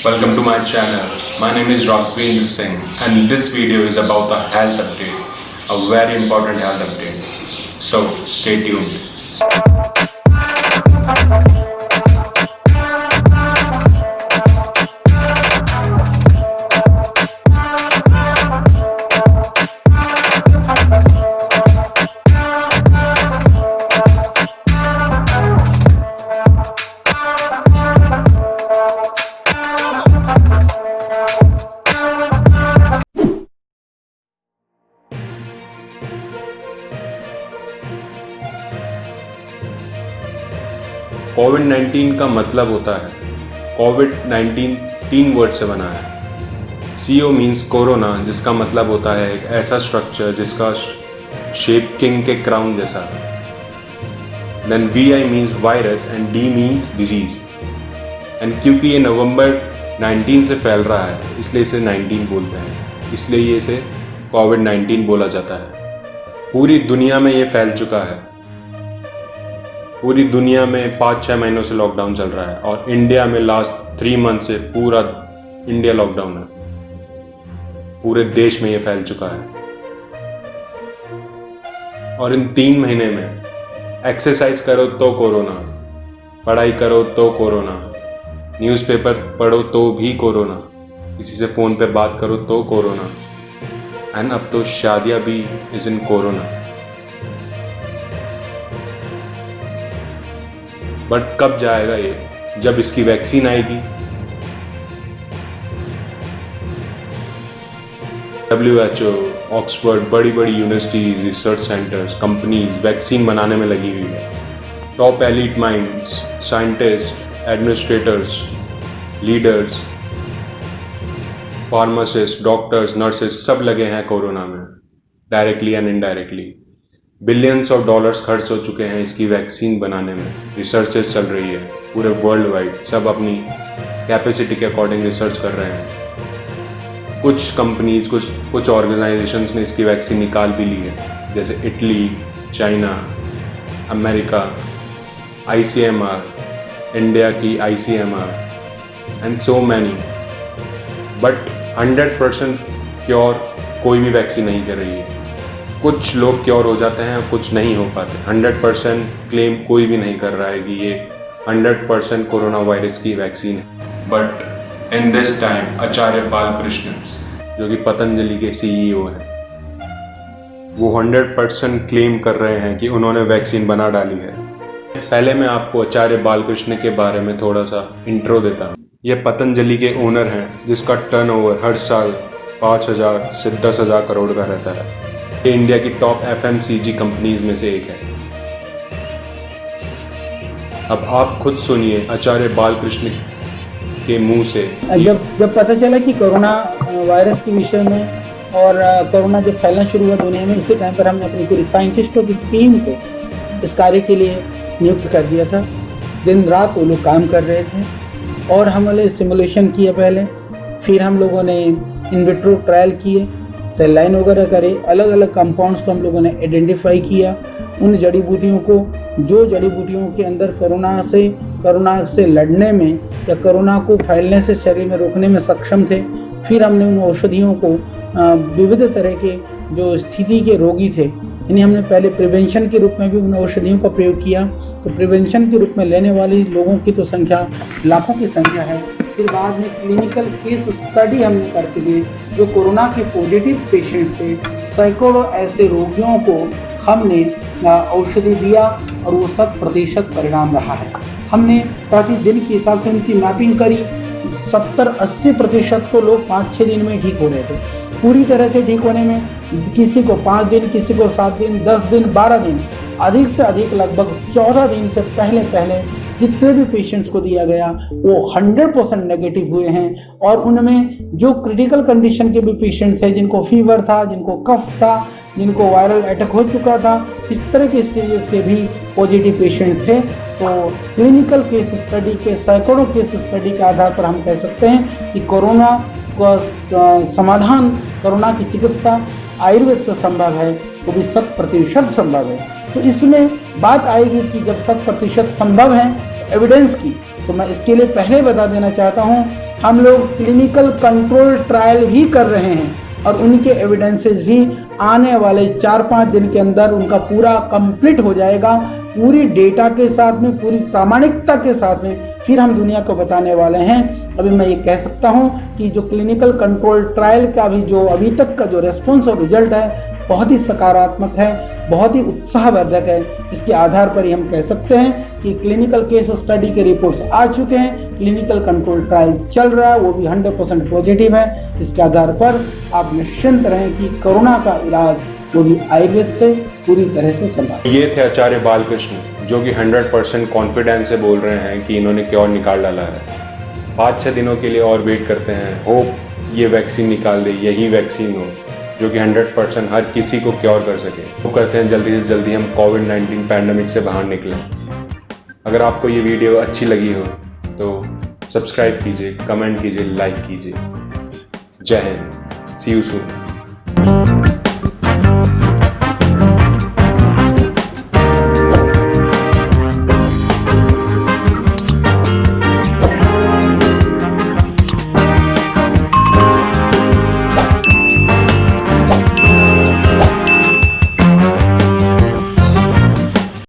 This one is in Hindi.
Welcome to my channel. My name is Raghvendra Singh and this video is about a health update, a very important health update. So stay tuned. कोविड-19 का मतलब होता है, कोविड-19 तीन वर्ड से बना है। CO मीन्स कोरोना, जिसका मतलब होता है एक ऐसा स्ट्रक्चर जिसका शेप किंग के क्राउन जैसा है। Then VI means virus and D means disease. And क्योंकि ये नवंबर 19 से फैल रहा है, इसलिए इसे 19 बोलते हैं, इसलिए ये इसे कोविड-19 बोला जाता है। पूरी दुनिया में ये फैल चुका है। पूरी दुनिया में 5-6 महीनों से लॉकडाउन चल रहा है और इंडिया में लास्ट 3 मंथ से पूरा इंडिया लॉकडाउन है। पूरे देश में ये फैल चुका है और इन 3 महीने में एक्सरसाइज करो तो कोरोना, पढ़ाई करो तो कोरोना, न्यूज़पेपर पढ़ो तो भी कोरोना, किसी से फ़ोन पे बात करो तो कोरोना, एंड अब तो शादियाँ भी इज इन कोरोना। बट कब जाएगा ये? जब इसकी वैक्सीन आएगी। WHO, ऑक्सफोर्ड, बड़ी बड़ी universities, research centres, companies vaccine बनाने में लगी हुई है। Top elite minds, scientist, administrators, leaders, pharmacist, doctors, nurses सब लगे हैं कोरोना में, directly and indirectly. Billions of dollars खर्च हो चुके हैं इसकी वैक्सीन बनाने में। रिसर्चेस चल रही है पूरे वर्ल्ड वाइड, सब अपनी कैपेसिटी के अकॉर्डिंग रिसर्च कर रहे हैं। कुछ कंपनीज, कुछ ऑर्गेनाइजेशंस ने इसकी वैक्सीन निकाल भी ली है, जैसे Italy, China, America, ICMR, India की ICMR and so many. But 100% cure कोई भी वैक्सीन नहीं कर रही है। कुछ लोग क्योर हो जाते हैं, कुछ नहीं हो पाते। 100% क्लेम कोई भी नहीं कर रहा है कि ये 100% कोरोना वायरस की वैक्सीन है। बट इन दिस टाइम आचार्य बालकृष्ण, जो कि पतंजलि के CEO हैं, वो 100% क्लेम कर रहे हैं कि उन्होंने वैक्सीन बना डाली है। पहले मैं आपको आचार्य बालकृष्ण के बारे में थोड़ा सा इंट्रो देता हूँ। ये पतंजलि के ओनर हैं, जिसका टर्नओवर हर साल 5,000 से 10,000 करोड़ का रहता है। ये इंडिया की टॉप FMCG कंपनीज में से एक है। अब आप खुद सुनिए आचार्य बालकृष्ण के मुंह से। जब पता चला कि कोरोना वायरस के विषय में और कोरोना जब फैलना शुरू हुआ दुनिया में, उसी टाइम पर हमने अपनी पूरी साइंटिस्टों की टीम को इस कार्य के लिए नियुक्त कर दिया था। दिन रात वो लोग काम कर रहे थे और हमने सिमुलेशन किया पहले, फिर हम लोगों ने इन विट्रो ट्रायल किए, सेल लाइन वगैरह करे, अलग अलग कंपाउंड्स को हम लोगों ने आइडेंटिफाई किया। उन जड़ी बूटियों को, जो जड़ी बूटियों के अंदर कोरोना से लड़ने में या कोरोना को फैलने से शरीर में रोकने में सक्षम थे। फिर हमने उन औषधियों को विविध तरह के जो स्थिति के रोगी थे, इन्हें हमने पहले प्रिवेंशन के रूप में भी उन औषधियों का प्रयोग किया। तो प्रिवेंशन के रूप में लेने वाली लोगों की तो संख्या लाखों की संख्या है। फिर बाद में क्लिनिकल केस स्टडी हमने करके भी, जो कोरोना के पॉजिटिव पेशेंट्स थे, सैकड़ों ऐसे रोगियों को हमने औषधि दिया और वो 100% परिणाम रहा है। हमने प्रतिदिन के हिसाब से उनकी मैपिंग करी। 70-80% तो लोग 5-6 दिन में ठीक हो रहे थे। पूरी तरह से ठीक होने में किसी को 5 दिन, किसी को 7 दिन, 10 दिन, 12 दिन, अधिक से अधिक लगभग 14 दिन से पहले जितने भी पेशेंट्स को दिया गया वो 100% नेगेटिव हुए हैं। और उनमें जो क्रिटिकल कंडीशन के भी पेशेंट थे, जिनको फीवर था, जिनको कफ था, जिनको वायरल अटैक हो चुका था, इस तरह के स्टेजेस के भी पॉजिटिव पेशेंट थे। तो क्लिनिकल केस स्टडी के सैकड़ों केस स्टडी के आधार पर हम कह सकते हैं कि कोरोना का समाधान, कोरोना की चिकित्सा आयुर्वेद से संभव है, वो भी 100% संभव है। तो इसमें बात आएगी कि जब 100% संभव है एविडेंस की, तो मैं इसके लिए पहले बता देना चाहता हूँ, हम लोग क्लिनिकल कंट्रोल ट्रायल भी कर रहे हैं और उनके एविडेंसेस भी आने वाले 4-5 दिन के अंदर उनका पूरा कंप्लीट हो जाएगा, पूरी डेटा के साथ में, पूरी प्रामाणिकता के साथ में फिर हम दुनिया को बताने वाले हैं। अभी मैं ये कह सकता हूँ कि जो क्लिनिकल कंट्रोल ट्रायल का भी जो अभी तक का जो रेस्पॉन्स और रिजल्ट है बहुत ही सकारात्मक है, बहुत ही उत्साहवर्धक है। इसके आधार पर ही हम कह सकते हैं कि क्लिनिकल केस स्टडी के रिपोर्ट्स आ चुके हैं, क्लिनिकल कंट्रोल ट्रायल चल रहा है, वो भी 100% पॉजिटिव है। इसके आधार पर आप निश्चिंत रहें कि कोरोना का इलाज वो भी आयुर्वेद से पूरी तरह से संभव। ये थे आचार्य बालकृष्ण, जो कि 100% कॉन्फिडेंस से बोल रहे हैं कि इन्होंने क्योर निकाल डाला है। 5-6 दिनों के लिए और वेट करते हैं, होप ये वैक्सीन निकाल दे, यही वैक्सीन हो जो कि 100% हर किसी को क्योर कर सके। वो करते हैं जल्दी से जल्दी हम कोविड-19 पैंडेमिक से बाहर निकलें। अगर आपको ये वीडियो अच्छी लगी हो तो सब्सक्राइब कीजिए, कमेंट कीजिए, लाइक कीजिए। जय हिंद, सी यू सून।